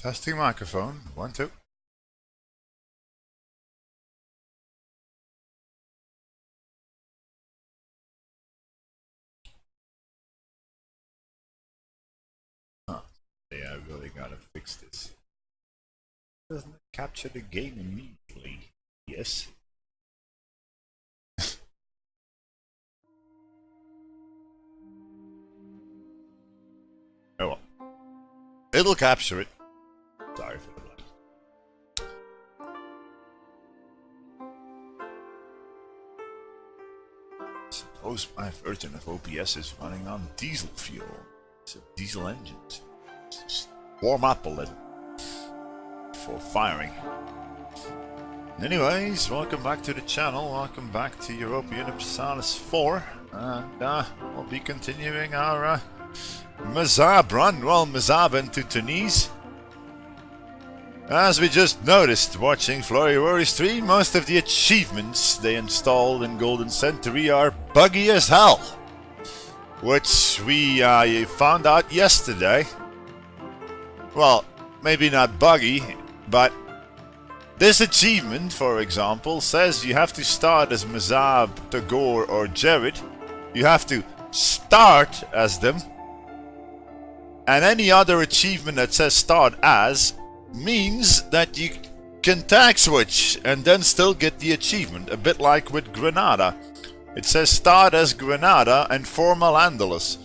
Testing microphone. 1, 2. Huh. Yeah, I really gotta fix this. Doesn't it capture the game immediately? Yes. Oh well. It'll capture it. Sorry for the lag. Suppose my version of OBS is running on diesel fuel. So diesel engines. Just warm up a little before firing. Anyways, welcome back to the channel. Welcome back to European Universalis 4. And we'll be continuing our Mzab run. Well, Mzab into Tunis. As we just noticed watching Floriworry's stream, most of the achievements they installed in Golden Century are buggy as hell. Which we found out yesterday. Well, maybe not buggy, but this achievement, for example, says you have to start as Mzab, Tagore, or Jared. You have to start as them. And any other achievement that says start as means that you can tag switch and then still get the achievement. A bit like with Granada. It says start as Granada and form Al-Andalus.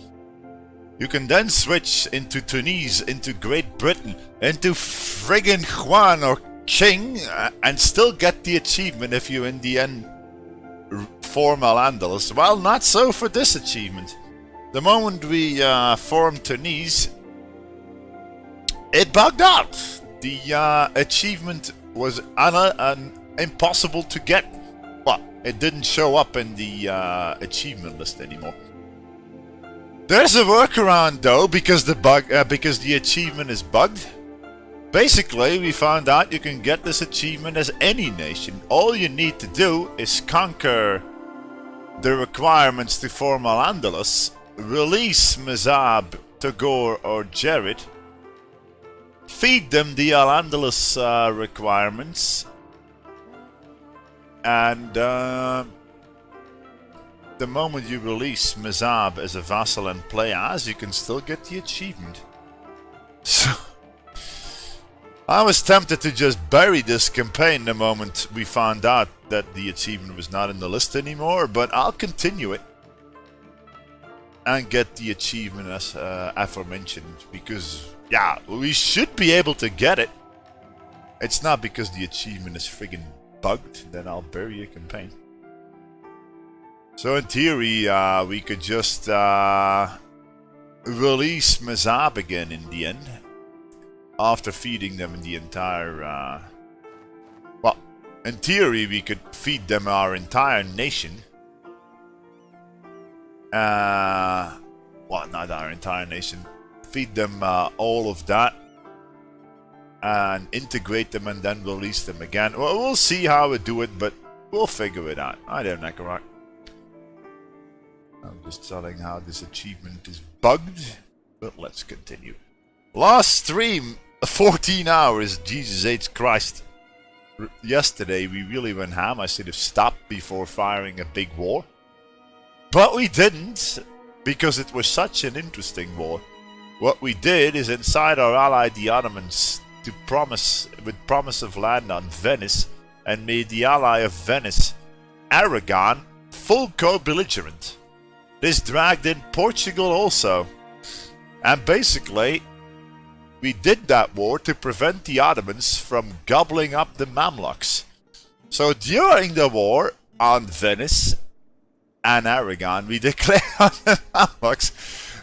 You can then switch into Tunis, into Great Britain, into friggin' Juan or King, and still get the achievement if you in the end form Al-Andalus. Well, not so for this achievement. The moment we formed Tunis, it bugged out. The achievement was impossible to get. Well, it didn't show up in the achievement list anymore. There's a workaround though, because the achievement is bugged. Basically, we found out you can get this achievement as any nation. All you need to do is conquer the requirements to form Al-Andalus, release Mzab, Tagore, or Jared, feed them the Al-Andalus requirements, and the moment you release Mzab as a vassal and play as, you can still get the achievement. So I was tempted to just bury this campaign the moment we found out that the achievement was not in the list anymore, but I'll continue it and get the achievement as aforementioned, because yeah, we should be able to get it. It's not because the achievement is friggin' bugged, then I'll bury a campaign. So in theory, we could just release Mzab again in the end, after feeding them the entire... well, in theory, we could feed them our entire nation. Well, not our entire nation. Feed them all of that and integrate them and then release them again. Well, we'll see how we do it, but we'll figure it out. I don't know, Nakarok. I'm just telling how this achievement is bugged, but let's continue. Last stream, 14 hours, Jesus H. Christ. Yesterday we really went ham. I should have stopped before firing a big war. But we didn't, because it was such an interesting war. What we did is inside our ally the Ottomans to promise of land on Venice, and made the ally of Venice, Aragon, full co-belligerent. This dragged in Portugal also. And basically, we did that war to prevent the Ottomans from gobbling up the Mamluks. So during the war on Venice and Aragon, we declared on the Mamluks,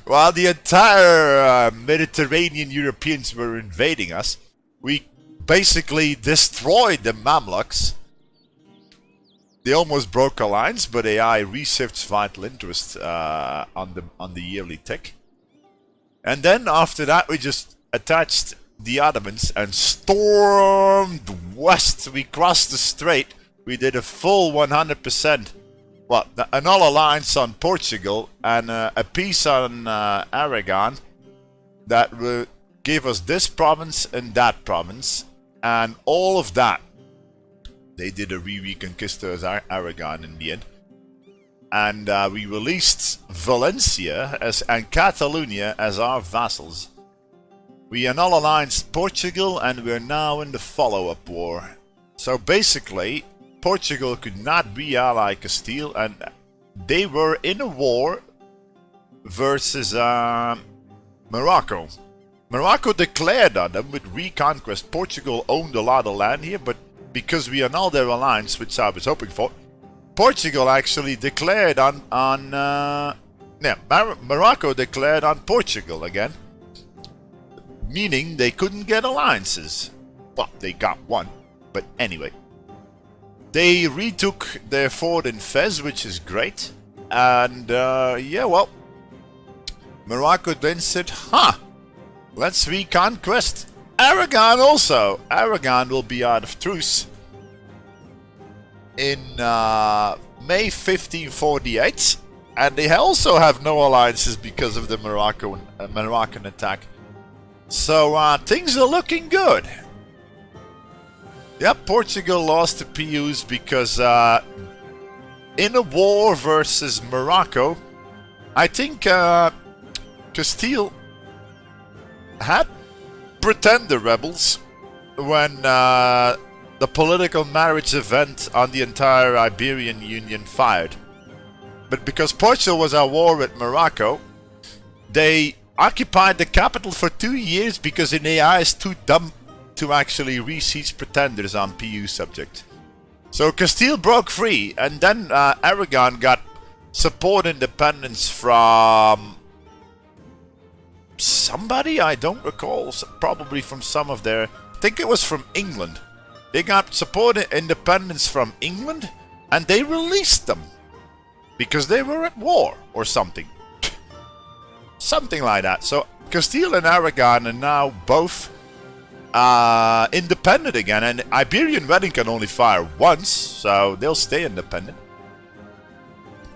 while the entire Mediterranean Europeans were invading us. We basically destroyed the Mamluks They almost broke alliance, but AI reshifts vital interest on the yearly tick. And then after that, we just attached the Ottomans and stormed west. We crossed the strait. We did a full 100%. Well, an all-alliance on Portugal and a peace on Aragon that will give us this province and that province. And all of that. They did a re-reconquista as Aragon in the end. And we released Valencia and Catalonia as our vassals. We annul-allianced Portugal and we're now in the follow-up war. So basically, Portugal could not re-ally Castile and they were in a war versus Morocco. Morocco declared on them with reconquest. Portugal owned a lot of land here, but because we annulled their alliance, which I was hoping for, Portugal actually declared Morocco declared on Portugal again, meaning they couldn't get alliances. Well, they got one, but anyway. They retook their fort in Fez, which is great, and Morocco then said, let's reconquest Aragon also. Aragon will be out of truce in May 1548, and they also have no alliances because of the Moroccan attack. So things are looking good. Yep, Portugal lost to Pius because in a war versus Morocco, I think Castile had pretender rebels when the political marriage event on the entire Iberian Union fired. But because Portugal was at war with Morocco, they occupied the capital for 2 years because the AI is too dumb to actually re-siege pretenders on PU subject. So Castile broke free, and then Aragon got support independence from somebody, I don't recall, probably from some of their, I think it was from England. They got support independence from England, and they released them because they were at war or something. Something like that. So Castile and Aragon are now both independent again, and Iberian Wedding can only fire once, so they'll stay independent.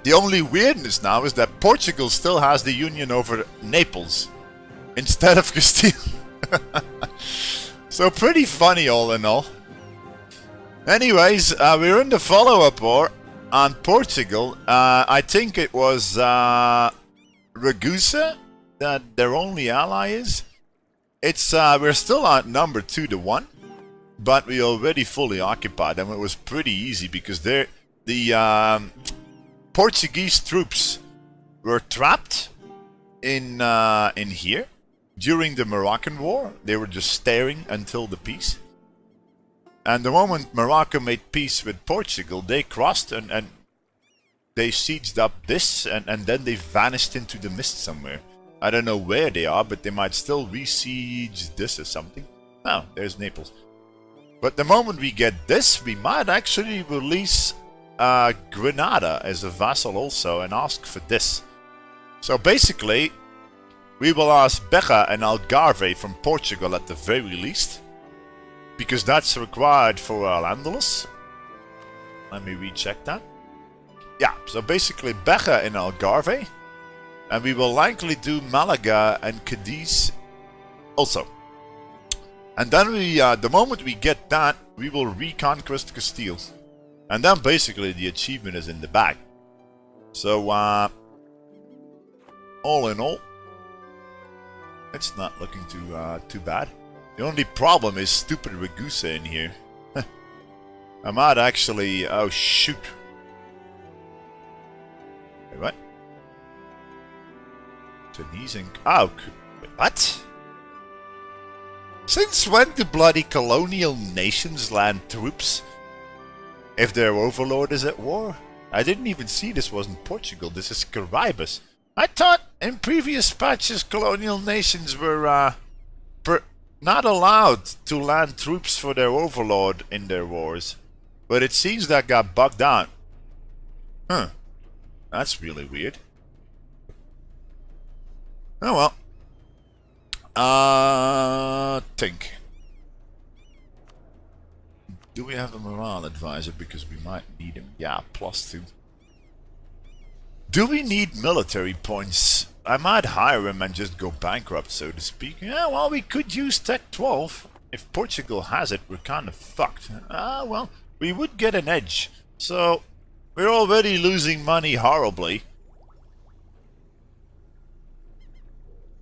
The only weirdness now is that Portugal still has the union over Naples instead of Castile. So pretty funny all in all. Anyways, we're in the follow-up war on Portugal. I think it was Ragusa that their only ally is. It's we're still outnumbered 2-1, but we already fully occupied them. It was pretty easy because the Portuguese troops were trapped in here during the Moroccan War. They were just staring until the peace. And the moment Morocco made peace with Portugal, they crossed and they sieged up this, and then they vanished into the mist somewhere. I don't know where they are, but they might still re-siege this or something. Oh, there's Naples. But the moment we get this, we might actually release Granada as a vassal also and ask for this. So basically, we will ask Beja and Algarve from Portugal at the very least, because that's required for Al-Andalus. Let me recheck that. Yeah, so basically Beja and Algarve. And we will likely do Malaga and Cadiz also. And then the moment we get that, we will reconquest Castile. And then basically the achievement is in the bag. So, all in all, it's not looking too bad. The only problem is stupid Ragusa in here. I might actually... Oh, shoot. Wait, what? Tunisian... Oh, what? Since when do bloody colonial nations land troops if their overlord is at war? I didn't even see this wasn't Portugal. This is Caribus. I thought in previous patches colonial nations were not allowed to land troops for their overlord in their wars. But it seems that got bugged out. Huh. That's really weird. Oh well. Think. Do we have a morale advisor? Because we might need him. Yeah, +2. Do we need military points? I might hire him and just go bankrupt, so to speak. Yeah, well, we could use Tech 12. If Portugal has it, we're kind of fucked. Well, we would get an edge. So, we're already losing money horribly.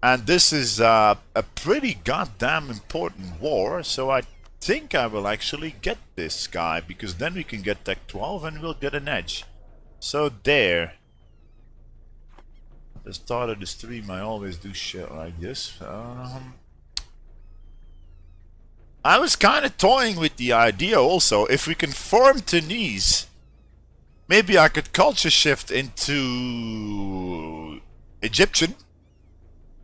And this is a pretty goddamn important war, so I think I will actually get this guy, because then we can get Tech 12 and we'll get an edge. So there. At the start of the stream I always do shit like this. I was kind of toying with the idea also, if we can form Tunis, maybe I could culture shift into Egyptian.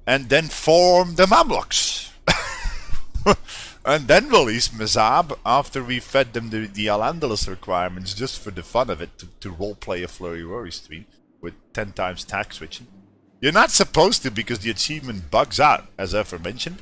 And then form the Mamluks. And then release Mzab after we fed them the Al-Andalus requirements, just for the fun of it, to roleplay a Flurry Worry stream with 10 times tag switching. You're not supposed to, because the achievement bugs out, as aforementioned.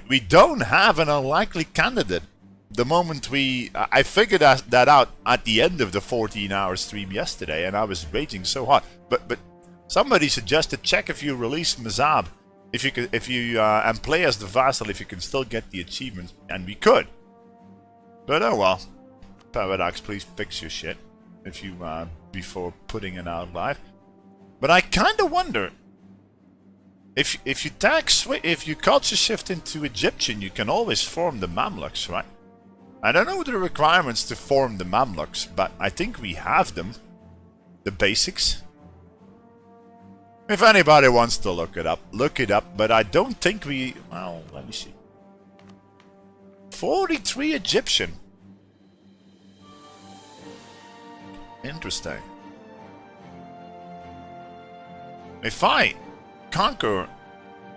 We don't have an unlikely candidate. The moment I figured that out at the end of the 14-hour stream yesterday, and I was raging so hard. But somebody suggested check if you release Mzab, if you and play as the vassal, if you can still get the achievement, and we could. But oh well. Paradox, please fix your shit if you before putting it out live. But I kind of wonder if you culture shift into Egyptian, you can always form the Mamluks, right? I don't know the requirements to form the Mamluks, but I think we have them, the basics. If anybody wants to look it up, but I don't think we... Well, let me see. 43 Egyptian. Interesting. If I conquer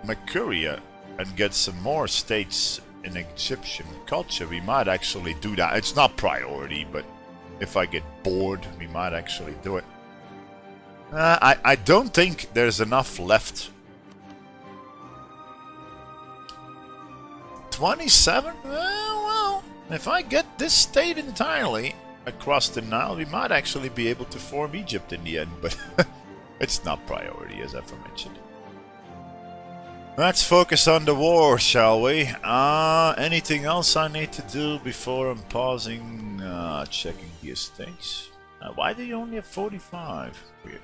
Mercuria and get some more states in Egyptian culture, we might actually do that. It's not priority, but if I get bored, we might actually do it. I don't think there's enough left. 27? Well, if I get this state entirely across the Nile, we might actually be able to form Egypt in the end, but it's not priority, as aforementioned. Let's focus on the war, shall we? Anything else I need to do before I'm pausing, checking the estates? Why do you only have 45? Weird.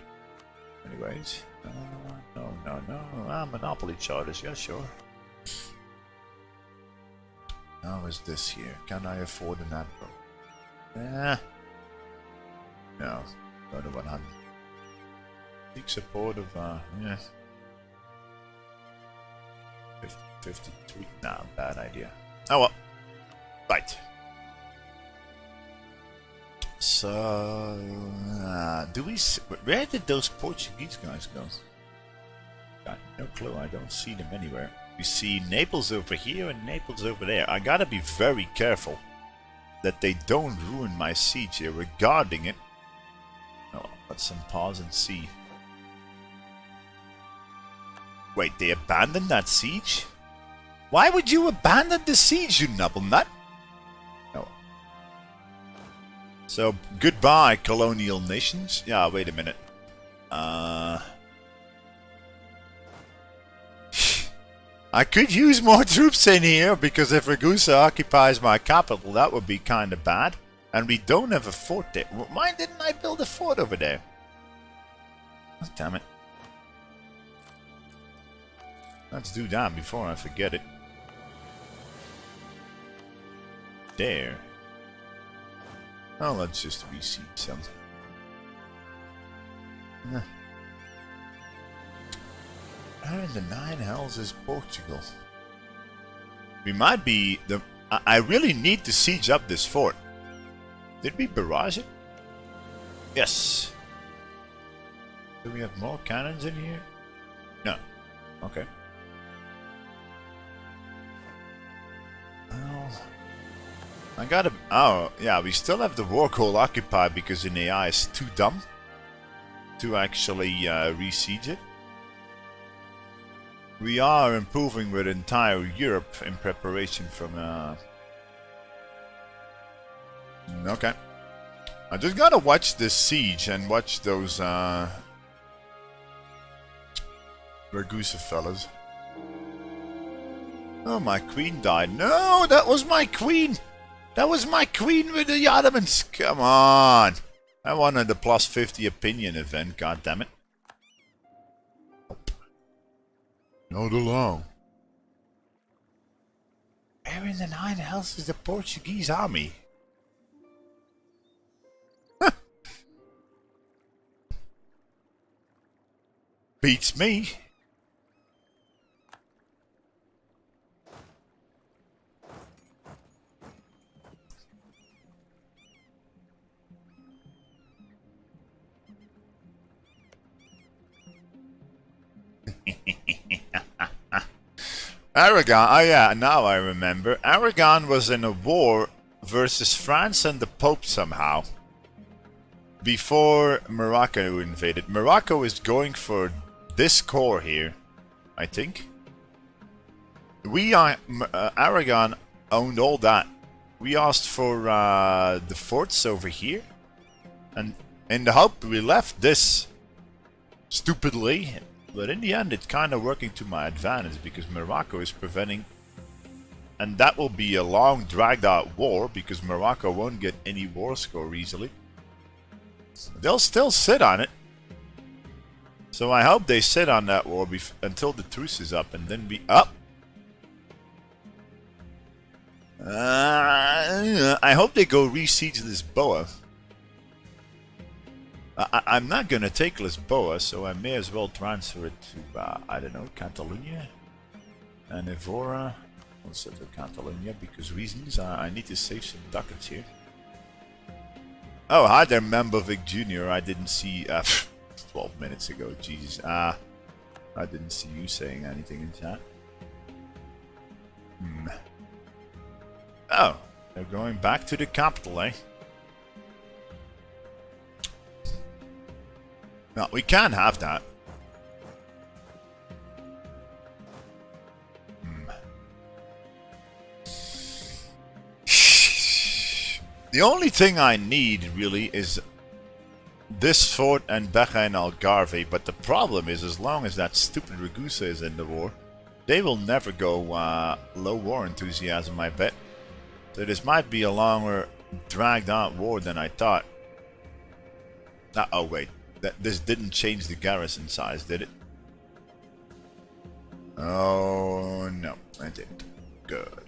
Anyways, no. Monopoly charters, yeah, sure. How is this here? Can I afford an admiral? No, go to 100. Seek support of, yeah. 53, nah, bad idea. Oh well, right. So, where did those Portuguese guys go? Got no clue, I don't see them anywhere. We see Naples over here and Naples over there. I gotta be very careful that they don't ruin my siege here. Regarding it, oh, let's pause and see. Wait, they abandoned that siege? Why would you abandon the siege, you nubblenut? No. So, goodbye, colonial nations. Yeah, wait a minute. I could use more troops in here, because if Ragusa occupies my capital, that would be kind of bad. And we don't have a fort there. Why didn't I build a fort over there? Oh, damn it. Let's do that before I forget it. There. Oh, let's just reseed something. Where in the nine hells is Portugal? We might be the... I really need to siege up this fort. Did we barrage it? Yes. Do we have more cannons in here? No. Okay. Well, I gotta... Oh, yeah, we still have the war coal occupied because in AI is too dumb. to actually re-siege it. We are improving with entire Europe in preparation from... Okay. I just gotta watch this siege and watch those Ragusa fellas. Oh, my queen died. No, that was my queen! That was my queen with the Ottomans! Come on! I wanted the plus 50 opinion event, god damn it. Not allowed. Where in the nine hells is the Portuguese army? Beats me. Aragon, oh yeah, now I remember. Aragon was in a war versus France and the Pope somehow. Before Morocco invaded. Morocco is going for this core here, I think. Aragon owned all that. We asked for the forts over here. And in the hope we left this stupidly. But in the end, it's kind of working to my advantage because Morocco is preventing, and that will be a long, dragged-out war because Morocco won't get any war score easily. They'll still sit on it, so I hope they sit on that war until the truce is up, and then we up. I hope they go re-siege Lisboa. I'm not gonna take Lisboa, so I may as well transfer it to, I don't know, Catalonia and Evora. I'll set to Catalonia because reasons. I need to save some ducats here. Oh, hi there, Membovic Jr. I didn't see, 12 minutes ago, Jesus. I didn't see you saying anything in chat. Oh, they're going back to the capital, eh? No, we can have that. The only thing I need, really, is this fort and Beja and Algarve, but the problem is, as long as that stupid Ragusa is in the war, they will never go low war enthusiasm, I bet. So this might be a longer, dragged-out war than I thought. Oh, wait. This didn't change the garrison size, did it? Oh, no, it didn't. Good.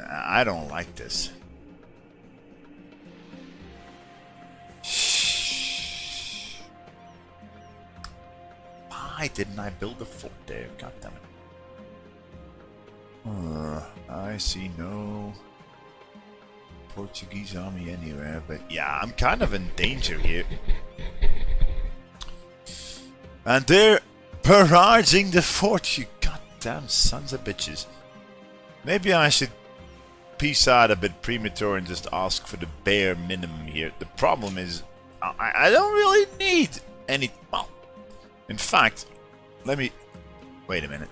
I don't like this. Why didn't I build a fort there? God damn it. I see no Portuguese army anywhere, but yeah, I'm kind of in danger here. And they're barraging the fort, you goddamn sons of bitches. Maybe I should peace out a bit premature and just ask for the bare minimum here. The problem is, I don't really need any... Well, in fact, let me... Wait a minute.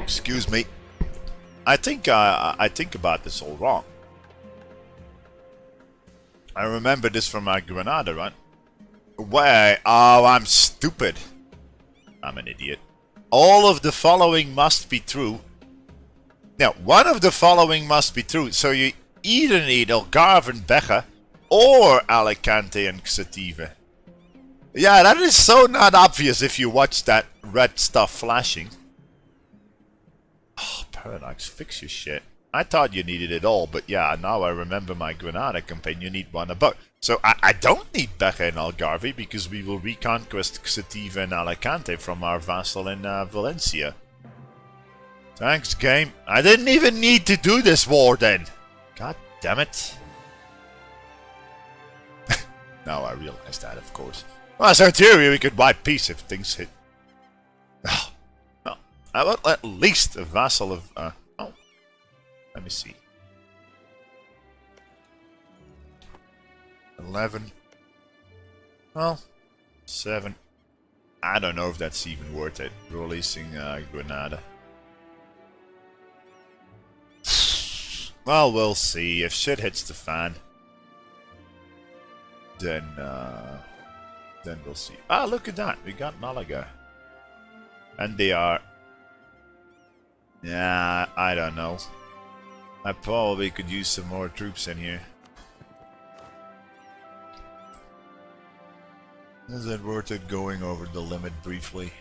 Excuse me. I think about this all wrong. I remember this from my Granada run. Wait, oh, I'm stupid. I'm an idiot. All of the following must be true. Now, one of the following must be true. So you either need Algarve and Beja or Alicante and Xativa. Yeah, that is so not obvious if you watch that red stuff flashing. Oh, Paradox, fix your shit. I thought you needed it all, but yeah, now I remember my Granada campaign, you need one above. So I don't need Beja and Algarve because we will reconquest Xativa and Alicante from our vassal in Valencia. Thanks, game. I didn't even need to do this war then. God damn it. Now I realize that, of course. Well, so in theory we could wipe peace if things hit. Well, at least a vassal of... oh, let me see. 11. Well, 7. I don't know if that's even worth it, releasing Granada. Well, we'll see. If shit hits the fan, then we'll see. Ah, look at that. We got Malaga. And they are... Yeah, I don't know. I probably could use some more troops in here. Is it worth it going over the limit briefly?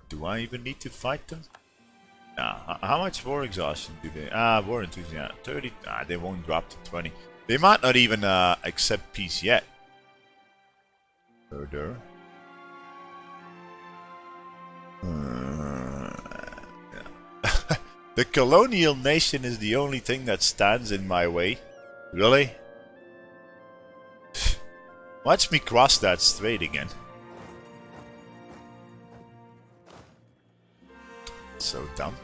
Do I even need to fight them? Nah, how much war exhaustion do they... war enthusiasm. 30... they won't drop to 20. They might not even accept peace yet. Further. The colonial nation is the only thing that stands in my way. Really? Watch me cross that strait again. So dumb.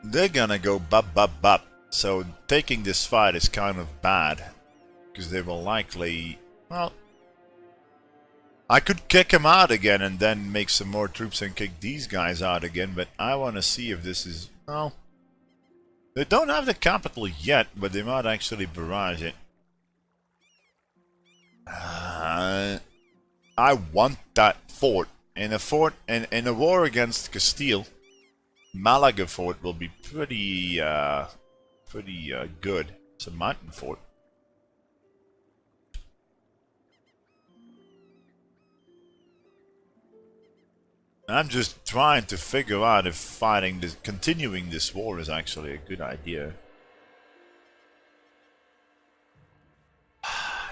They're gonna go bop bop bop. So taking this fight is kind of bad. Because they will likely... Well... I could kick him out again and then make some more troops and kick these guys out again, but I want to see if this is... Well... They don't have the capital yet, but they might actually barrage it. I want that fort. In a war against Castile, Malaga fort will be pretty good. It's a mountain fort. I'm just trying to figure out if continuing this war is actually a good idea.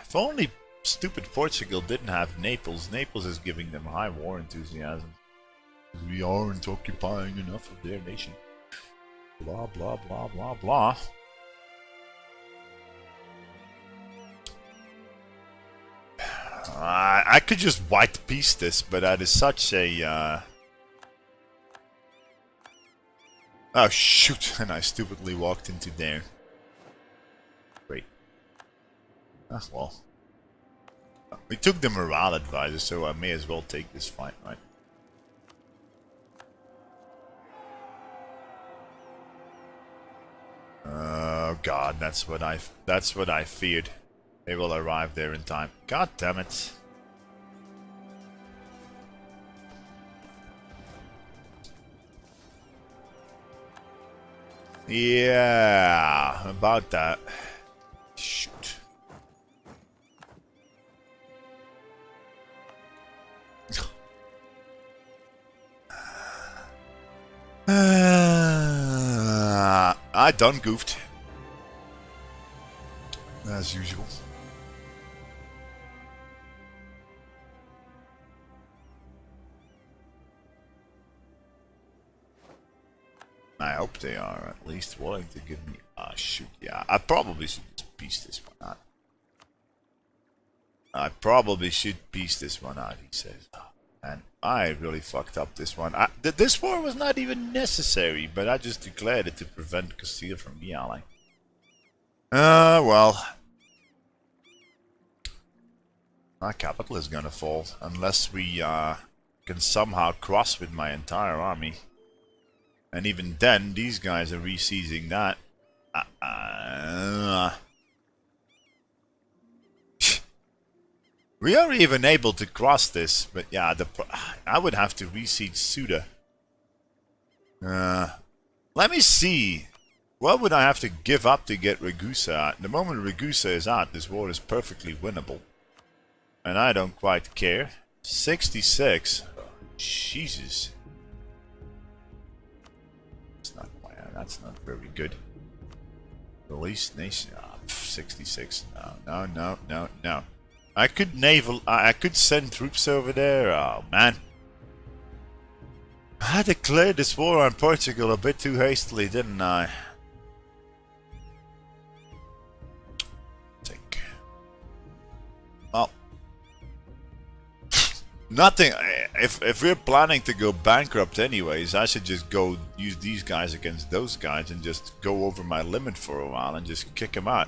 If only stupid Portugal didn't have Naples. Naples is giving them high war enthusiasm. We aren't occupying enough of their nation. Blah blah blah blah blah. I could just white piece this, but that is such a... Oh shoot, and I stupidly walked into there. Great. Ah, well. We took the morale advisor, so I may as well take this fight, right? Oh god, that's what I feared. They will arrive there in time. God damn it. Yeah, about that. Shoot. I done goofed. As usual. I hope they are at least willing to give me... shoot, yeah. I probably should just piece this one out. I probably should piece this one out, he says. And I really fucked up this one. This war was not even necessary, but I just declared it to prevent Castile from reallying. Well. My capital is gonna fall, unless we can somehow cross with my entire army. And even then, these guys are re-seizing that. We are even able to cross this, but yeah, I would have to re-siege Suda. Let me see. What would I have to give up to get Ragusa out? The moment Ragusa is out, this war is perfectly winnable. And I don't quite care. 66. Jesus. That's not very good. Release nation. 66. No. I could send troops over there. Oh man. I declared this war on Portugal a bit too hastily, didn't I? Nothing. If we're planning to go bankrupt anyways, I should just go use these guys against those guys and just go over my limit for a while and just kick them out.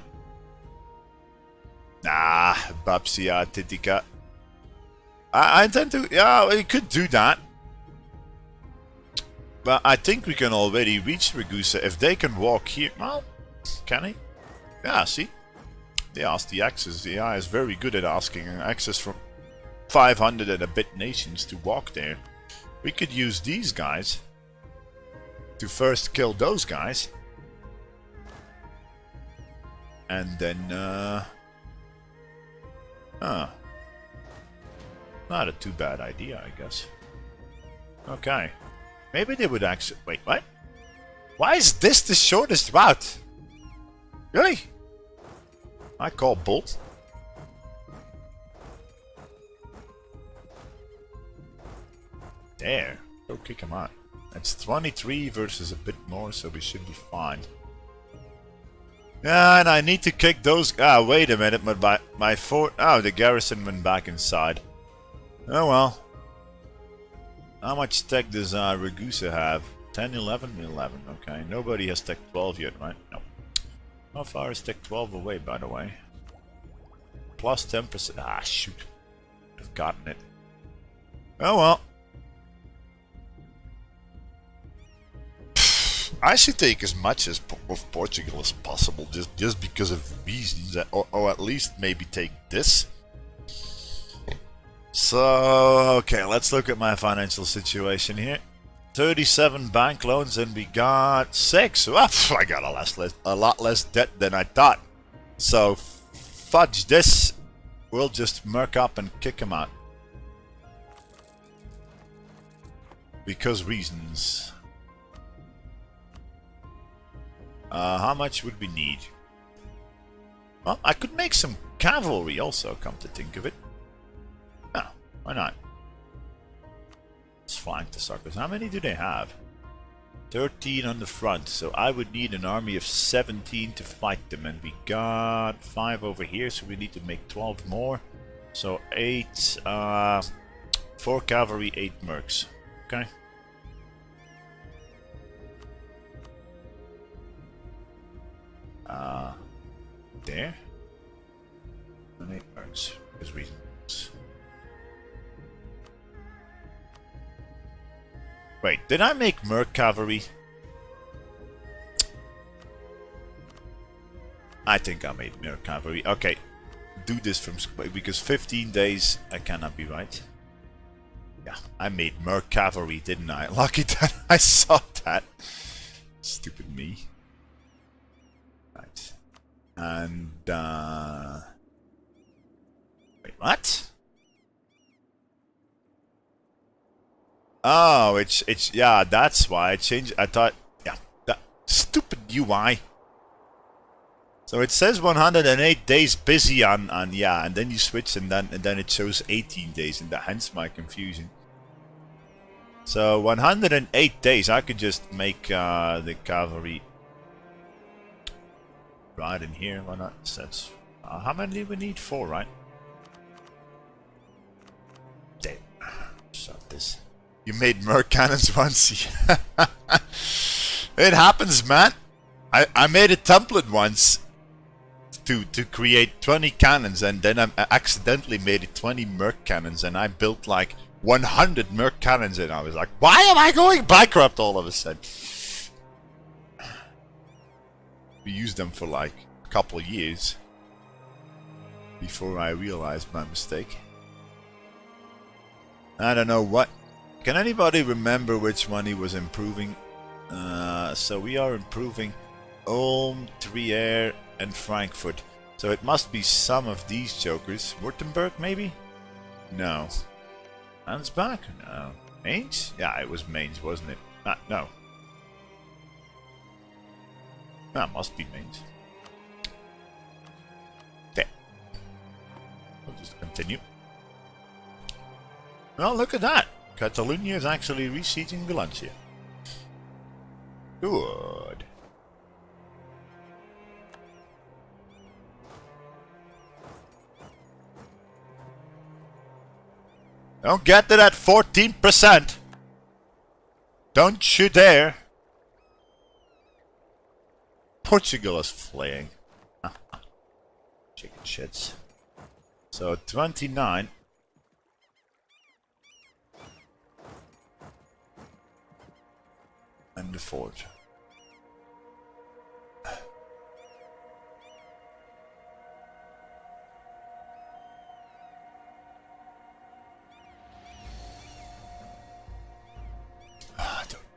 Nah, Babsia Titika. I intend to. Yeah, we could do that. But I think we can already reach Ragusa if they can walk here. Well, can he? Yeah, see? They asked the access. The AI is very good at asking access from 500 and a bit nations to walk there. We could use these guys to first kill those guys. And then, not a too bad idea, I guess. Okay. Maybe they would actually... Wait, what? Why is this the shortest route? Really? I call bull. There. Go kick him out. It's 23 versus a bit more, so we should be fine. Yeah, and I need to kick those... Ah, wait a minute, but my fort... Oh, the garrison went back inside. Oh well. How much tech does Ragusa have? 10, 11? 11, okay. Nobody has tech 12 yet, right? No. How far is tech 12 away, by the way? Plus 10%. Ah, shoot. I've gotten it. Oh well. I should take as much of Portugal as possible, just because of reasons, or at least maybe take this. So, okay, let's look at my financial situation here. 37 bank loans and we got 6. Well, I got a lot less debt than I thought. So, fudge this. We'll just murk up and kick him out. Because reasons. How much would we need? Well, I could make some cavalry also, come to think of it. Oh, why not? Let's flank the suckers. How many do they have? 13 on the front, so I would need an army of 17 to fight them, and we got 5 over here, so we need to make 12 more. So 8, 4 cavalry, 8 mercs. Okay. There. And 8 mercs, because reasons. Wait, did I make merc cavalry? I think I made merc cavalry. Okay, do this from because 15 days I cannot be right. Yeah, I made merc cavalry, didn't I? Lucky that I saw that. Stupid me. Right. And wait, what? Oh, it's yeah, that's why I changed. I thought, yeah, that stupid UI. So it says 108 days busy on yeah, and then you switch and then it shows 18 days, and hence my confusion. So 108 days, I could just make the cavalry right in here. Why not? That's how many do we need? 4, right? Damn. Shut this. You made merc cannons once. It happens, man. I made a template once to create 20 cannons, and then I accidentally made it 20 merc cannons, and I built like 100 merc cannons, and I was like, why am I going bankrupt all of a sudden? We used them for like a couple of years before I realized my mistake. I don't know what. Can anybody remember which one he was improving? So we are improving Ulm, Trier, and Frankfurt. So it must be some of these jokers. Württemberg, maybe? No. Ansbach? No. Mainz? Yeah, it was Mainz, wasn't it? No. That must be Mainz. There. We'll just continue. Well, look at that. Catalonia is actually resieging Valencia. Good. Don't get to that 14%. Don't you dare. Portugal is fleeing. Chicken shits. So 29. And the fort.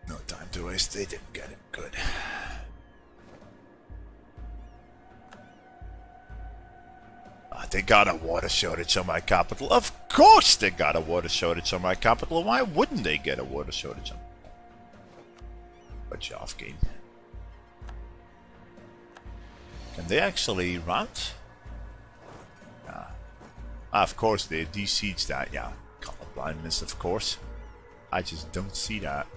No time to waste. They didn't get it. Good. They got a water shortage on my capital. Of course they got a water shortage on my capital. Why wouldn't they get a water shortage on? But off game. Can they actually route? Of course they de-siege that. Yeah, color blindness, of course. I just don't see that.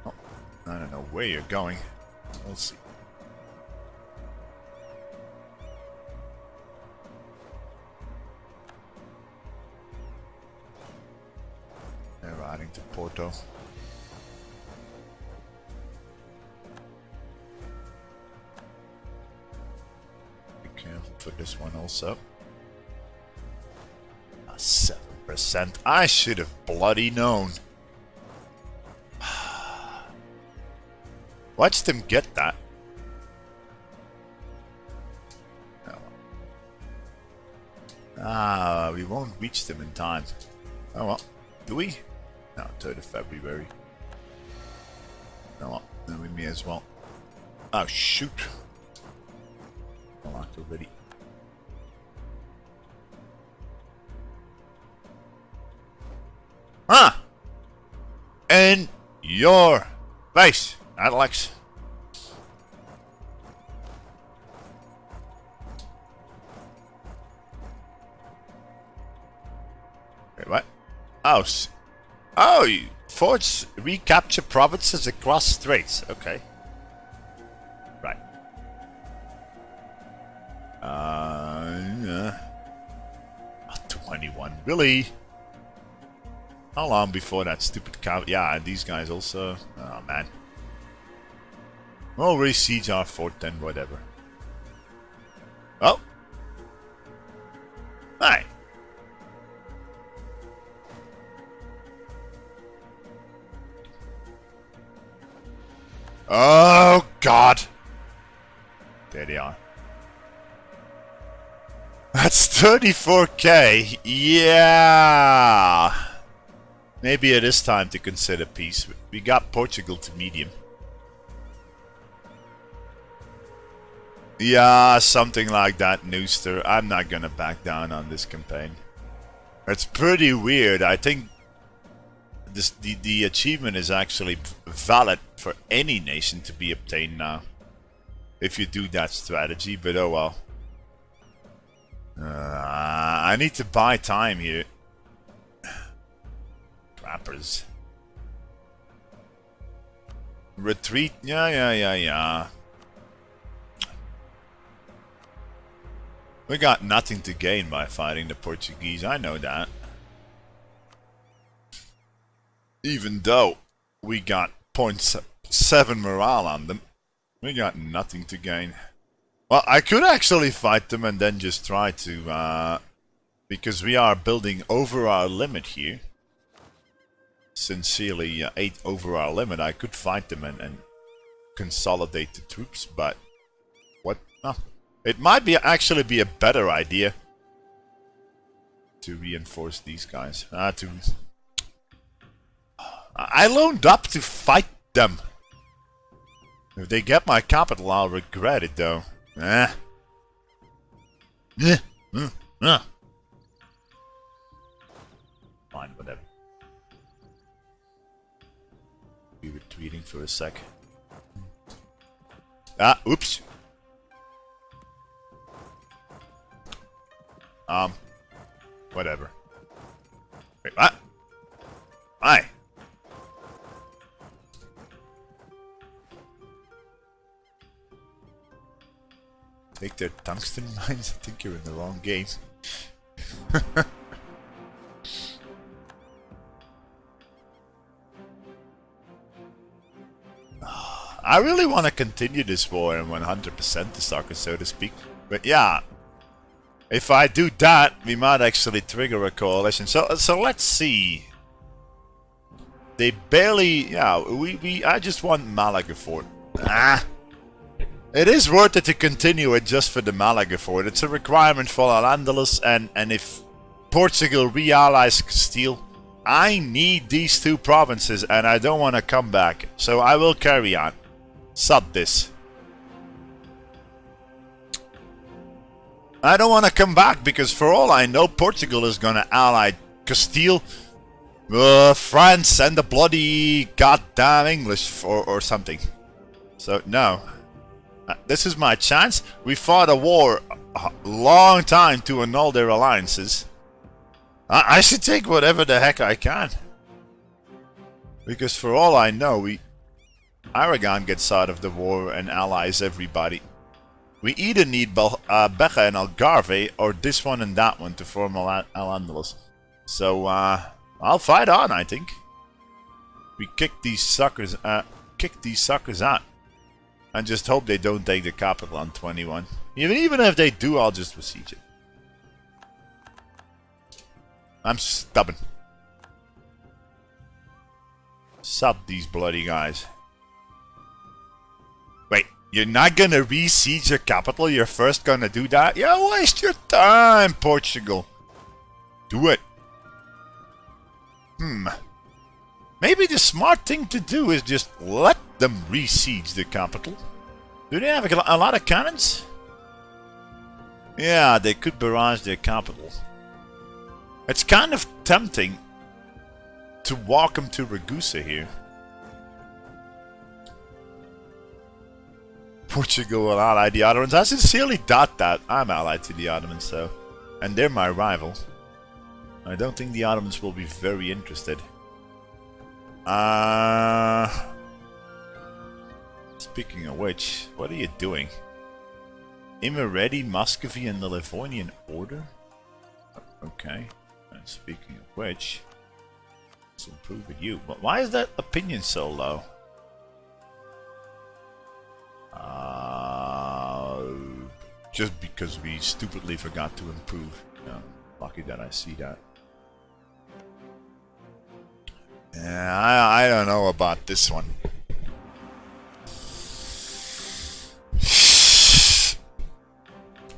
Oh, I don't know where you're going. We'll see. They're riding to Porto. Be careful for this one also. 7%. I should have bloody known. Watch them get that. Oh. We won't reach them in time. Oh well. Do we? No, 3rd of February. Oh well, then we may as well. Oh shoot. Unlocked already. Huh! In your face, Alex. Wait, what? Oh, you forts recapture provinces across straits. Okay. Right. Yeah. 21. Really? How long before that stupid count? Yeah, and these guys also. Oh man. Well, we siege our fort then, whatever. Oh. Hi. Oh God. There they are. That's 34k. Yeah. Maybe it is time to consider peace. We got Portugal to medium. Yeah, something like that, Nooster. I'm not gonna back down on this campaign. It's pretty weird. I think the achievement is actually valid for any nation to be obtained now. If you do that strategy, but oh well. I need to buy time here. Trappers. Retreat? Yeah. We got nothing to gain by fighting the Portuguese, I know that. Even though we got 0.7 morale on them, we got nothing to gain. Well, I could actually fight them and then just try to, because we are building over our limit here. Sincerely, 8 over our limit, I could fight them and consolidate the troops, but what? Oh, it might be actually be a better idea to reinforce these guys. I loaned up to fight them. If they get my capital, I'll regret it, though. Fine, whatever. Be retreating for a sec. Oops. Whatever. Wait, what? Hi. their tungsten mines? I think you're in the wrong game. I really want to continue this war and 100% the soccer, so to speak. But yeah, if I do that, we might actually trigger a coalition. So let's see. They barely, yeah, I just want Malaga fort. It is worth it to continue it just for the Malaga fort. It's a requirement for Al-Andalus, and if Portugal re-allies Castile, I need these two provinces and I don't want to come back. So I will carry on. Sub this. I don't want to come back because for all I know, Portugal is going to ally Castile, France, and the bloody goddamn English or something. So no. This is my chance. We fought a war a long time to annul their alliances. I should take whatever the heck I can. Because for all I know, Aragon gets out of the war and allies everybody. We either need Beja and Algarve or this one and that one to form Al-Andalus. So I'll fight on, I think. We kick these suckers out. And just hope they don't take the capital on 21. Even if they do, I'll just besiege it. I'm stubborn. Sub these bloody guys. Wait, you're not gonna re-siege your capital? You're first gonna do that? Yeah, waste your time, Portugal. Do it. Maybe the smart thing to do is just let them re-siege the capital. Do they have a lot of cannons? Yeah, they could barrage their capital. It's kind of tempting to walk them to Ragusa here. Portugal will ally the Ottomans. I sincerely doubt that. I'm allied to the Ottomans, so. And they're my rival. I don't think the Ottomans will be very interested. Speaking of which, what are you doing? Imereti, Muscovy, and the Livonian Order? Okay. And speaking of which, let's improve with you. But why is that opinion so low? Just because we stupidly forgot to improve. Yeah, lucky that I see that. Yeah, I don't know about this one.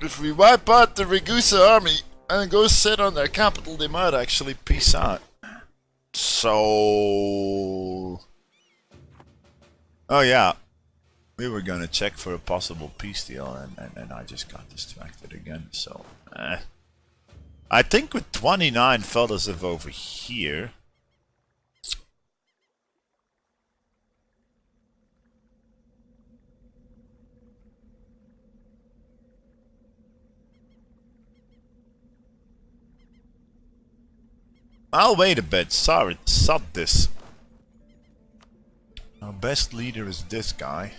If we wipe out the Ragusa army and go sit on their capital, they might actually peace out. So... Oh yeah. We were gonna check for a possible peace deal and I just got distracted again, so... I think with 29 fellas of over here... I'll wait a bit. Sorry, sub this. Our best leader is this guy.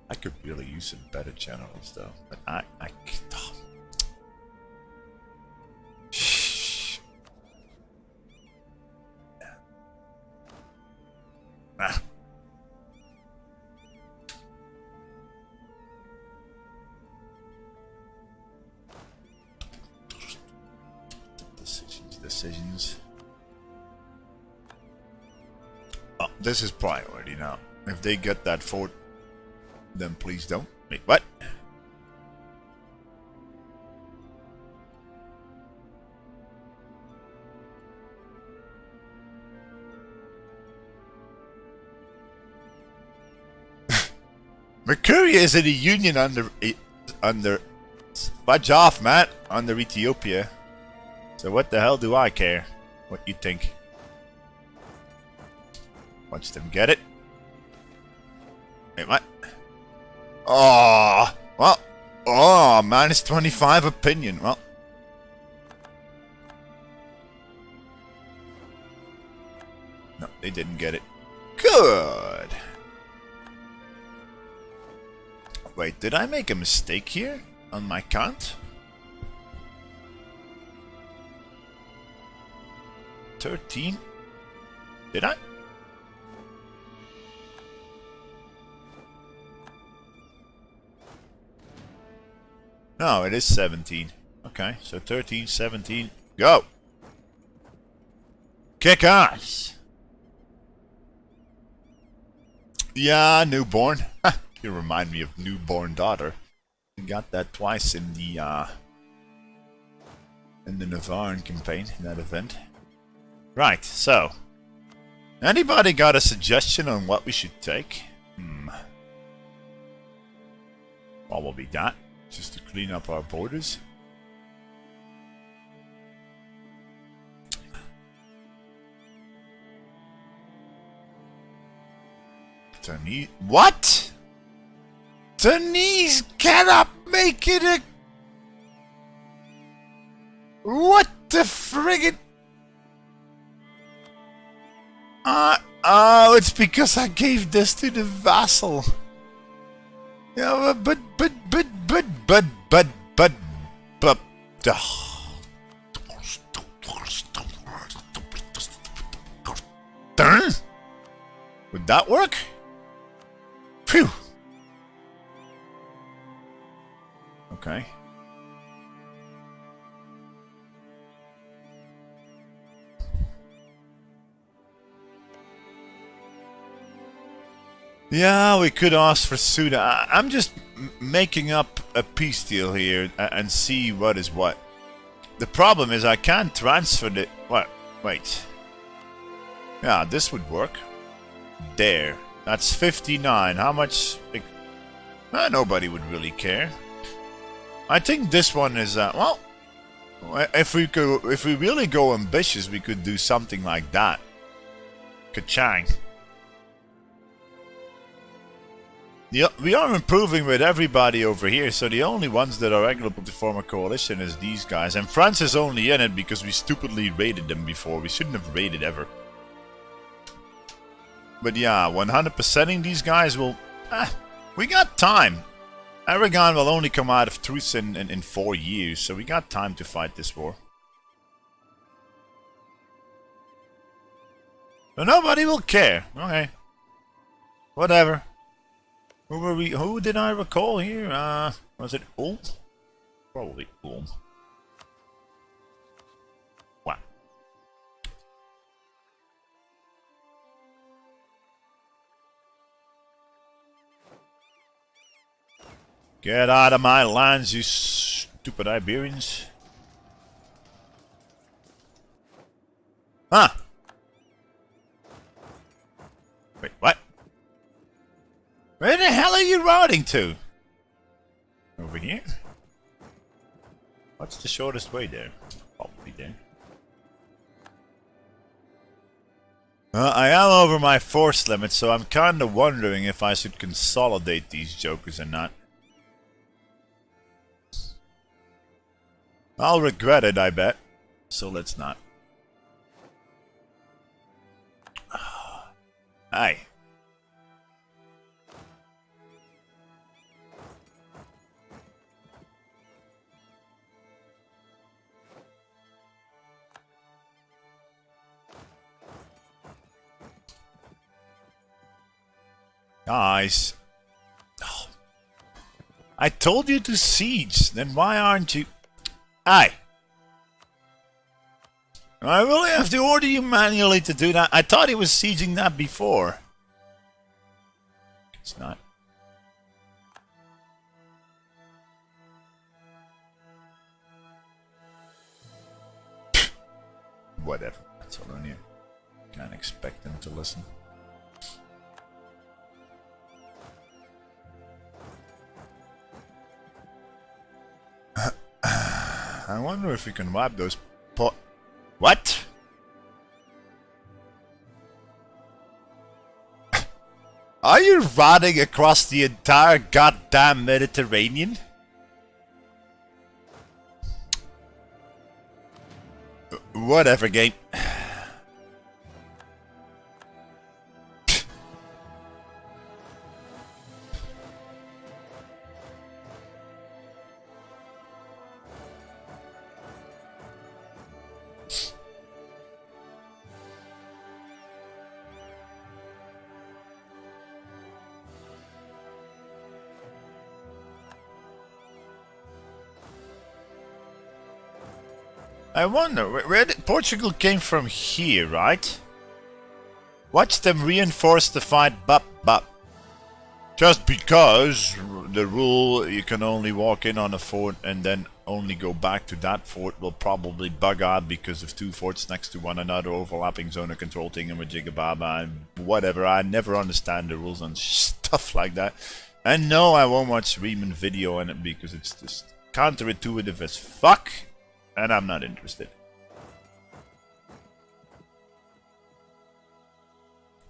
I could really use some better generals though, but I oh. Shh. Ah. Decisions. Oh, this is priority now. If they get that fort, then please don't. Wait, what? Mercuria is in a union under fudge off, man, under Ethiopia. So what the hell do I care what you think? Watch them get it. Wait, what? Oh, well, oh, minus 25 opinion. Well, no, they didn't get it. Good. Wait, did I make a mistake here on my count? 13? Did I? No, it is 17. Okay, so 13, 17, go! Kick ass! Yeah, newborn. You remind me of newborn daughter. We got that twice in the Navarran campaign, in that event. Right, so. Anybody got a suggestion on what we should take? Probably that. Just to clean up our borders. Denise. What? Denise cannot make it a. What the friggin'? Oh, it's because I gave this to the vassal. Yeah, but. Darn! Would that work? Phew! Okay. Yeah, we could ask for Suda. I'm just making up a peace deal here and see what is what. The problem is I can't transfer the... What? Wait. Yeah, this would work. There. That's 59. How much... nobody would really care. I think this one is... well... If we really go ambitious, we could do something like that. Ka-chang. Yeah, we are improving with everybody over here, so the only ones that are eligible to form a coalition is these guys. And France is only in it because we stupidly raided them before. We shouldn't have raided ever. But yeah, 100%ing these guys will... we got time. Aragon will only come out of truce in 4 years, so we got time to fight this war. But nobody will care. Okay. Whatever. Who did I recall here? Was it Ulm? Probably Ulm. Wow. Get out of my lands, you stupid Iberians. Huh? Wait, what? Where the hell are you routing to? Over here? What's the shortest way there? Probably there. I am over my force limit, so I'm kinda wondering if I should consolidate these jokers or not. I'll regret it, I bet. So let's not. Aye. Guys. Oh. I told you to siege, then why aren't you... Aye. I really have to order you manually to do that. I thought he was sieging that before. It's not. Whatever. That's all on you. Can't expect them to listen. I wonder if we can wipe those What? Are you riding across the entire goddamn Mediterranean? Whatever, game. I wonder, where did Portugal came from here, right? Watch them reinforce the fight, bup. Just because the rule you can only walk in on a fort and then only go back to that fort will probably bug out because of two forts next to one another, overlapping zone of control thingamajigababa and whatever. I never understand the rules on stuff like that. And no, I won't watch Riemann video on it because it's just counterintuitive as fuck, and I'm not interested.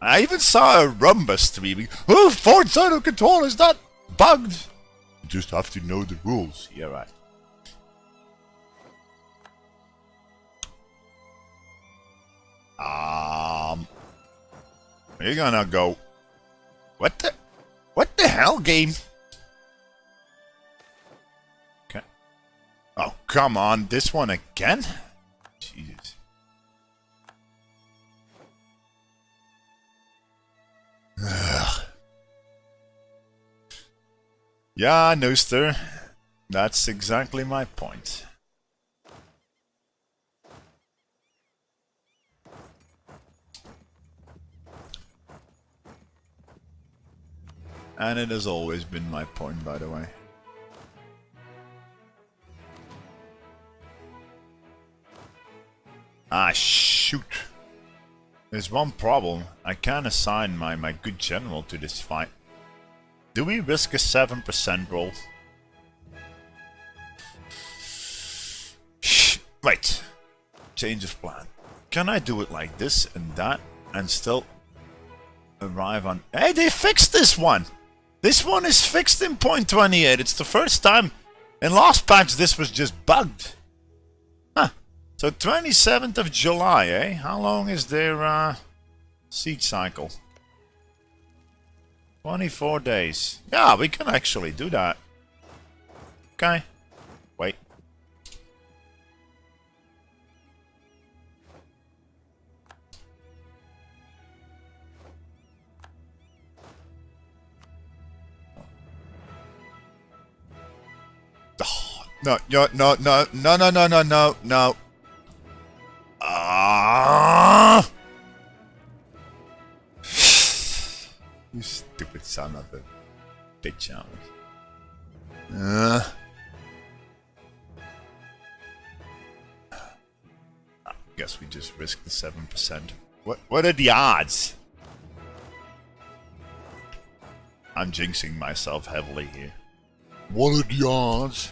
I even saw a Rumba streaming. Oh, Fort Auto Control is not bugged. You just have to know the rules. Yeah, right. We're gonna go. What the hell, game? Okay. Oh, come on, this one again? Jesus. Ugh. Yeah, Nooster. That's exactly my point. And it has always been my point, by the way. Ah, shoot. There's one problem. I can't assign my good general to this fight. Do we risk a 7% roll? Wait. Change of plan. Can I do it like this and that and still arrive on... Hey, they fixed this one! This one is fixed in 0.28. It's the first time. In last patch this was just bugged. Huh. So 27th of July, eh? How long is their siege cycle? 24 days. Yeah, we can actually do that. Okay. Wait. No. Ah! You stupid son of a bitch, I guess we just risk the 7%. What are the odds? I'm jinxing myself heavily here. What are the odds?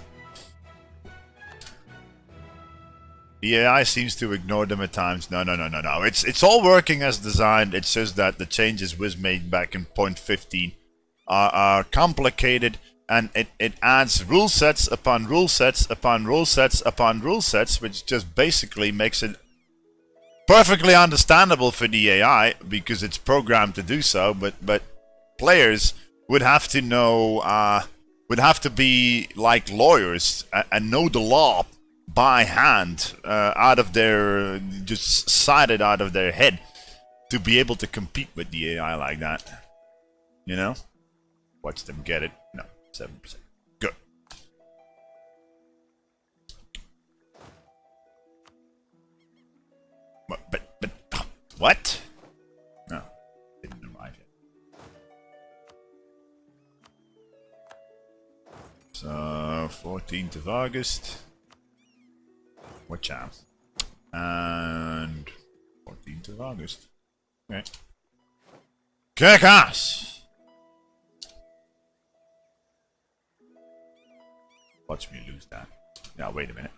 The AI seems to ignore them at times. No. It's all working as designed. It's just that the changes was made back in 0.15 are complicated, and it adds rule sets upon rule sets upon rule sets upon rule sets, which just basically makes it perfectly understandable for the AI because it's programmed to do so. But players would have to know, would have to be like lawyers and know the law by hand, out of their, just cited out of their head, to be able to compete with the AI like that. You know? Watch them get it. No, 7%. Good. But what? No, didn't arrive yet. So, 14th of August. Watch out. And 14th of August. Okay. Kick ass! Watch me lose that. Now wait a minute.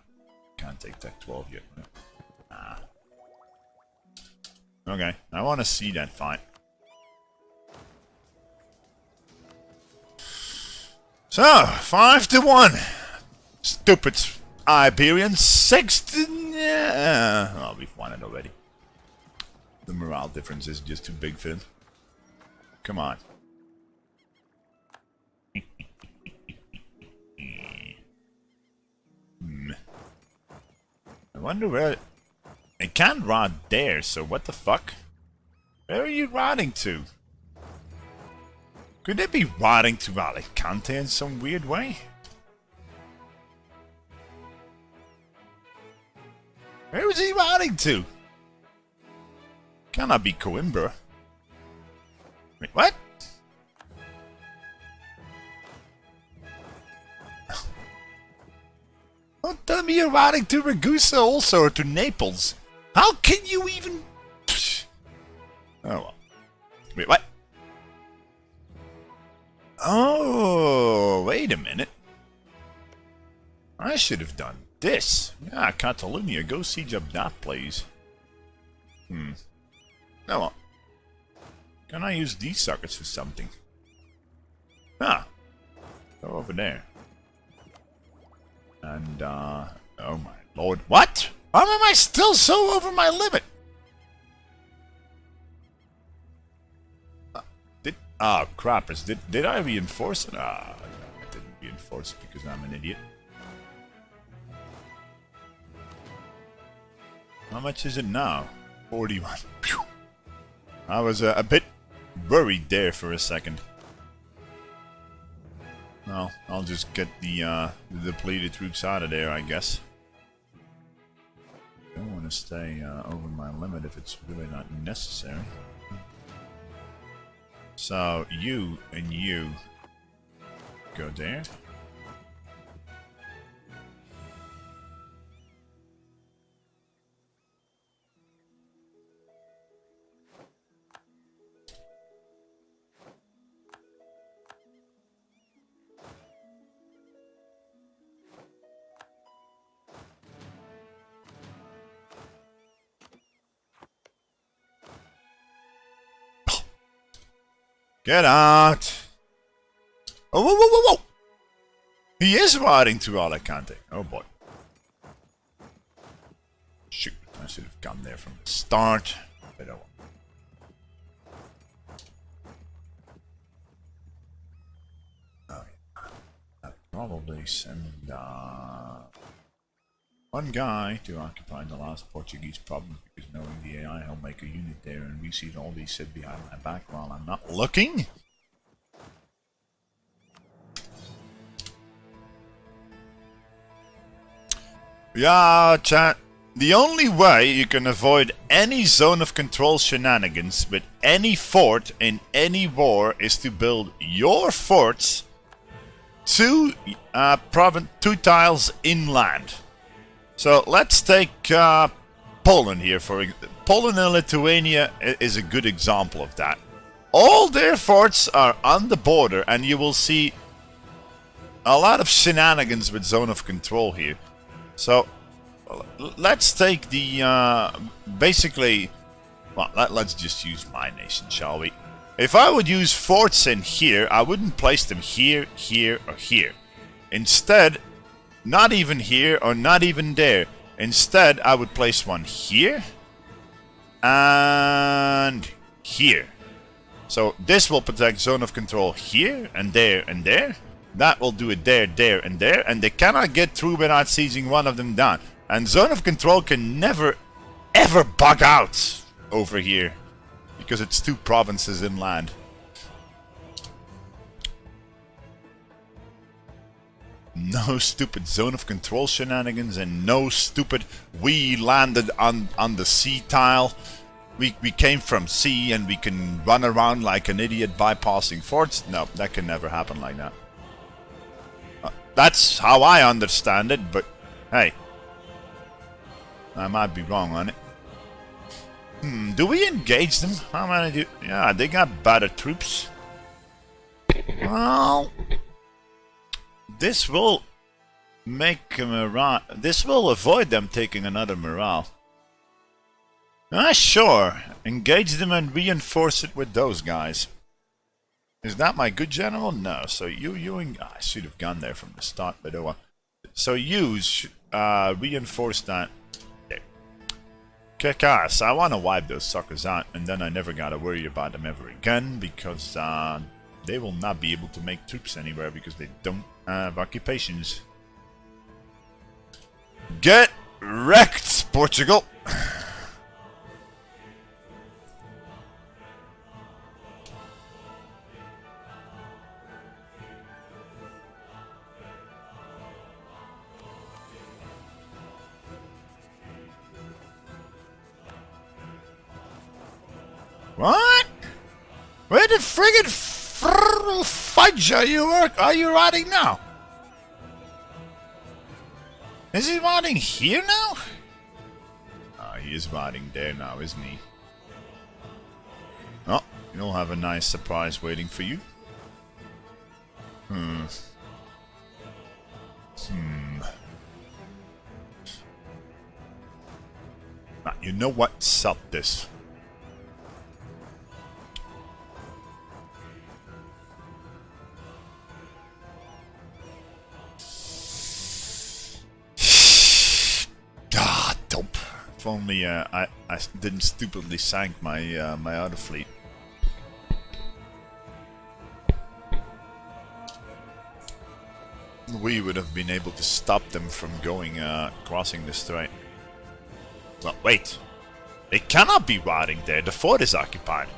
Can't take Tech 12 yet. Ah. Okay, I want to see that fight. So, 5-1. Stupid Iberian 6th. Yeah. Oh, we've won it already. The morale difference is just too big for them. Come on. I wonder where... It can't rot there, so what the fuck? Where are you rotting to? Could they be rotting to Alicante in some weird way? Where was he routing to? Cannot be Coimbra. Wait, what? Don't tell me you're routing to Ragusa also, or to Naples. How can you even... Oh well. Wait, what? Oh, wait a minute. I should have done this. Yeah, Catalonia, go siege up that place. Oh well. Can I use these suckers for something? Ah. Go over there. And, oh my lord. What? Why am I still so over my limit? Oh, crappers. Did I reinforce it? Ah, no, I didn't reinforce it because I'm an idiot. How much is it now? 41. Phew. I was a bit worried there for a second. Well, I'll just get the depleted troops out of there, I guess. Don't want to stay over my limit if it's really not necessary. So, you and you go there. Get out! Oh, whoa, whoa, whoa, whoa! He is riding to Alicante. Oh boy. Shoot, I should have come there from the start. But oh well. Oh, yeah. I'd probably send one guy to occupy the last Portuguese province, because knowing the AI, he'll make a unit there and receive all these sit behind my back while I'm not looking. Yeah, chat. The only way you can avoid any zone of control shenanigans with any fort in any war is to build your forts two tiles inland. So let's take Poland here. Poland and Lithuania is a good example of that. All their forts are on the border, and you will see a lot of shenanigans with zone of control here. So let's take the basically. Well, let's just use my nation, shall we? If I would use forts in here, I wouldn't place them here, here, or here. Instead, not even here or not even there. Instead, I would place one here and here. So this will protect zone of control here and there and there. That will do it there, there, and there. And they cannot get through without sieging one of them down. And zone of control can never, ever bug out over here, because it's two provinces inland. No stupid zone of control shenanigans, and no stupid we landed on the sea tile. We came from sea and we can run around like an idiot bypassing forts. No, that can never happen like that. That's how I understand it, but hey, I might be wrong on it. Do we engage them? How many do... Yeah, they got better troops. Well, this will make a morale. This will avoid them taking another morale. Sure. Engage them and reinforce it with those guys. Is that my good general? No. So I should have gone there from the start, but oh well. So reinforce that. Okay. Kick ass. I want to wipe those suckers out, and then I never gotta worry about them ever again, because they will not be able to make troops anywhere because they don't have occupations. Get wrecked, Portugal! What? Where the friggin' fudge are you riding now? Is he riding here now? Ah, he is riding there now, isn't he? Oh, you'll have a nice surprise waiting for you. Now, you know what? Sell this. Ah, dope. If only I didn't stupidly sank my my other fleet. We would have been able to stop them from going crossing the strait. Well, wait. They cannot be riding there. The fort is occupied.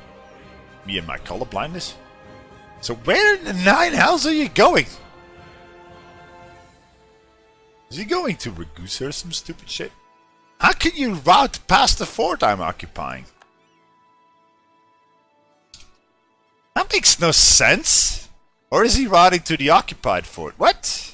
Me and my colorblindness. So where in the nine hells are you going? Is he going to Ragusa or some stupid shit? How can you route past the fort I'm occupying? That makes no sense. Or is he routing to the occupied fort? What?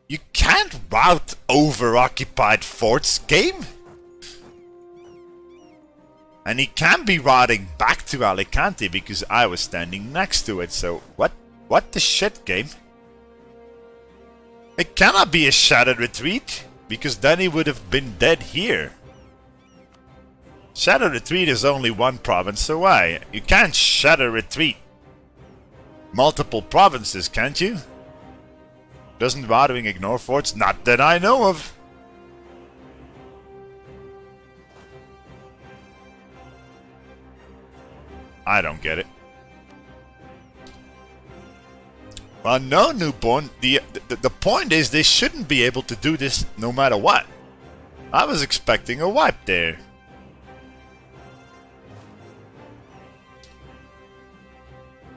You can't route over occupied forts, game. And he can be routing back to Alicante because I was standing next to it. So what the shit, game? It cannot be a shattered retreat because then he would have been dead here. Shadow Retreat is only one province away. You can't Shadow Retreat multiple provinces, can't you? Doesn't routing ignore forts? Not that I know of. I don't get it. Well, no, newborn. The point is they shouldn't be able to do this no matter what. I was expecting a wipe there.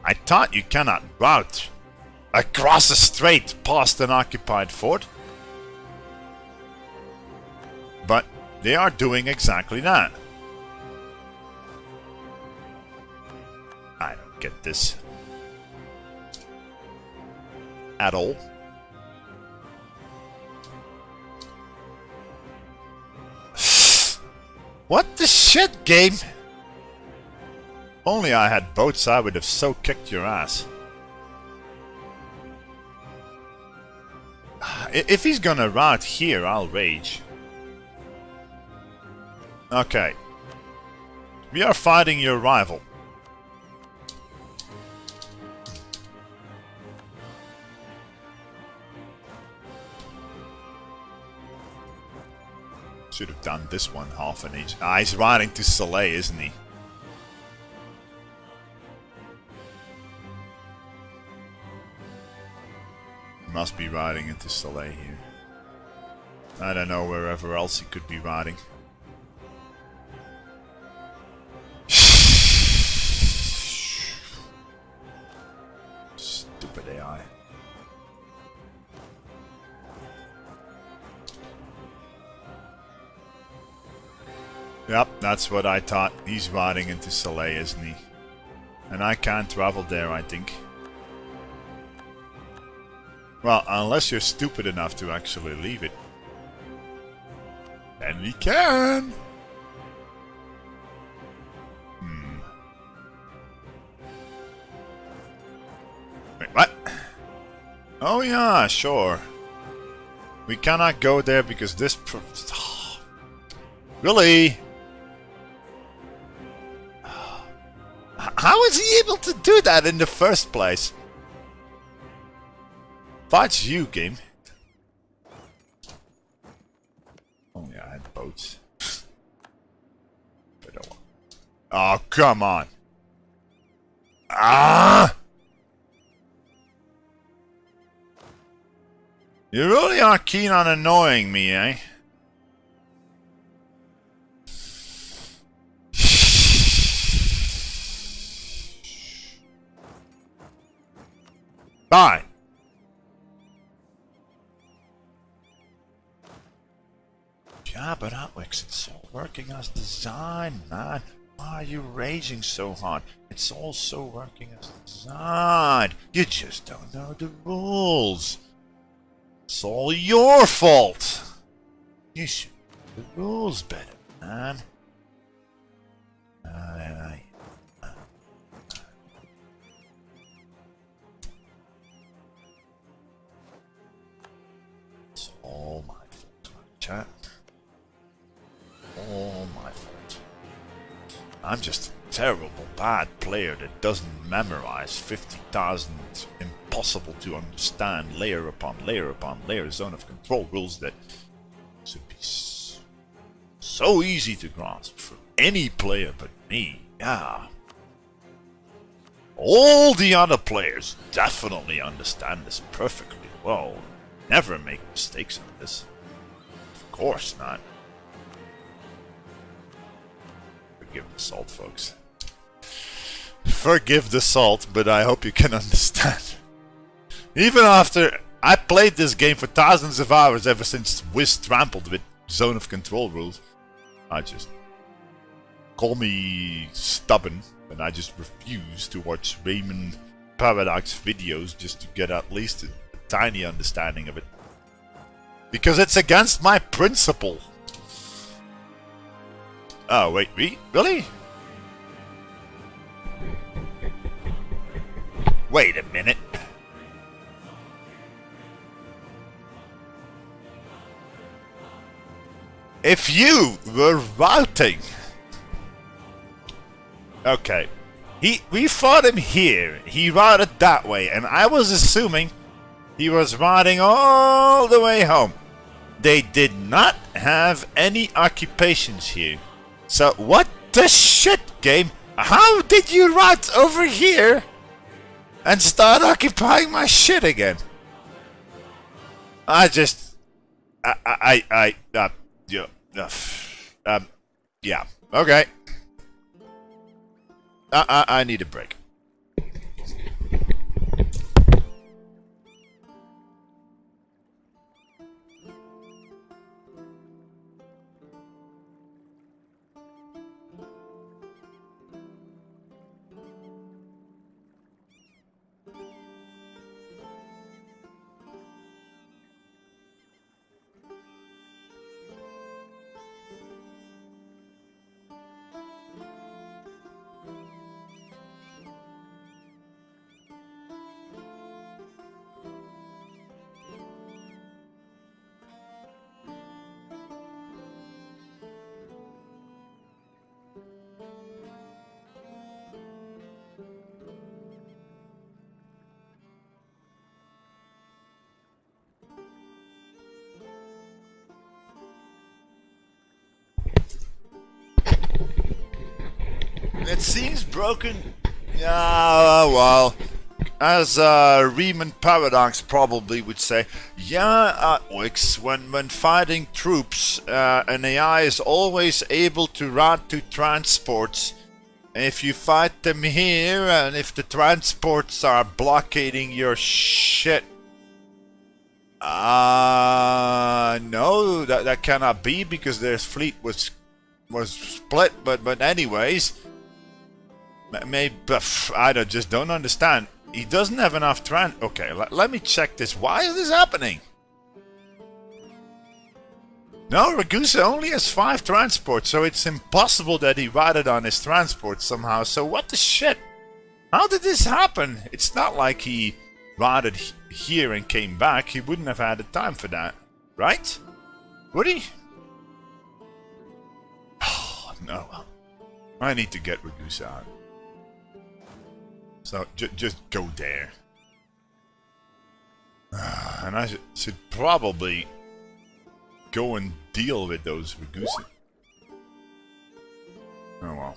I thought you cannot route across a strait past an occupied fort. But they are doing exactly that. I don't get this at all. What the shit, game? Only I had boats, I would have so kicked your ass. If he's gonna route here, I'll rage. Okay. We are fighting your rival. Should have done this one half an inch. Ah, he's riding to Soleil, isn't he? Must be riding into Soleil here. I don't know wherever else he could be riding. Stupid AI. Yep, that's what I thought. He's riding into Soleil, isn't he? And I can't travel there, I think. Well, unless you're stupid enough to actually leave it. Then we can! Wait, what? Oh yeah, sure. We cannot go there because this... Really? How was he able to do that in the first place? Fudge you, game. Oh yeah, I had boats. Oh, come on. Ah! You really are keen on annoying me, eh? Bye. Yeah, but Atwix, it's all working as designed, man. Why are you raging so hard? It's also working as designed. You just don't know the rules. It's all your fault. You should know the rules better, man. It's all my fault, chat. All my fault. I'm just a terrible, bad player that doesn't memorize 50,000 impossible to understand layer upon layer upon layer zone of control rules that should be so easy to grasp for any player but me. Yeah. All the other players definitely understand this perfectly well. Never make mistakes on this. Of course not. Forgive the salt, folks. Forgive the salt, but I hope you can understand. Even after I played this game for thousands of hours ever since Wiz trampled with zone of control rules, I just... Call me stubborn, but I just refuse to watch Raymond Paradox videos just to get at least a tiny understanding of it. Because it's against my principle. Oh, wait, really? Wait a minute. If you were routing... Okay. We fought him here. He routed that way, and I was assuming he was routing all the way home. They did not have any occupations here. So what the shit, game? How did you route over here and start occupying my shit again? Yeah, okay. I need a break. It seems broken. Yeah, well, as Riemann Paradox probably would say, yeah, Atwix, when fighting troops, an AI is always able to route to transports. If you fight them here, and if the transports are blockading your shit, no, that cannot be because their fleet was split. But anyways. Maybe I just don't understand. He doesn't have enough Okay, let me check this. Why is this happening? No, Ragusa only has 5 transports, so it's impossible that he routed on his transport somehow. So what the shit? How did this happen? It's not like he routed here and came back. He wouldn't have had the time for that, right? Would he? Oh, no. I need to get Ragusa out. So, just go there. And I should probably go and deal with those Ragusa. Oh well.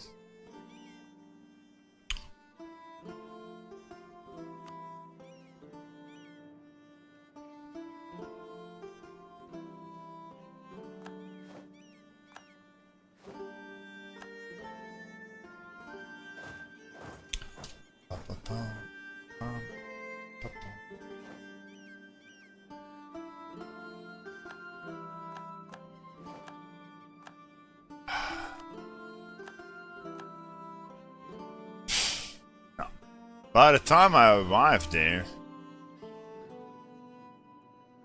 By the time I arrived there...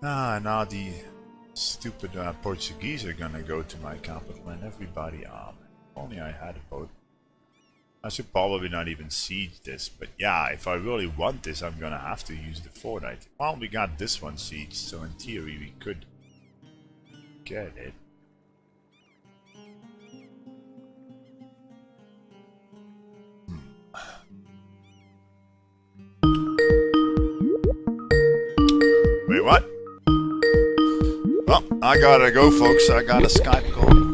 now the stupid Portuguese are gonna go to my capital and everybody... if only I had a boat. I should probably not even siege this, but yeah, if I really want this, I'm gonna have to use the fort. Well, we got this one sieged, so in theory we could get it. Wait, what? Well, I gotta go, folks. I got a Skype call.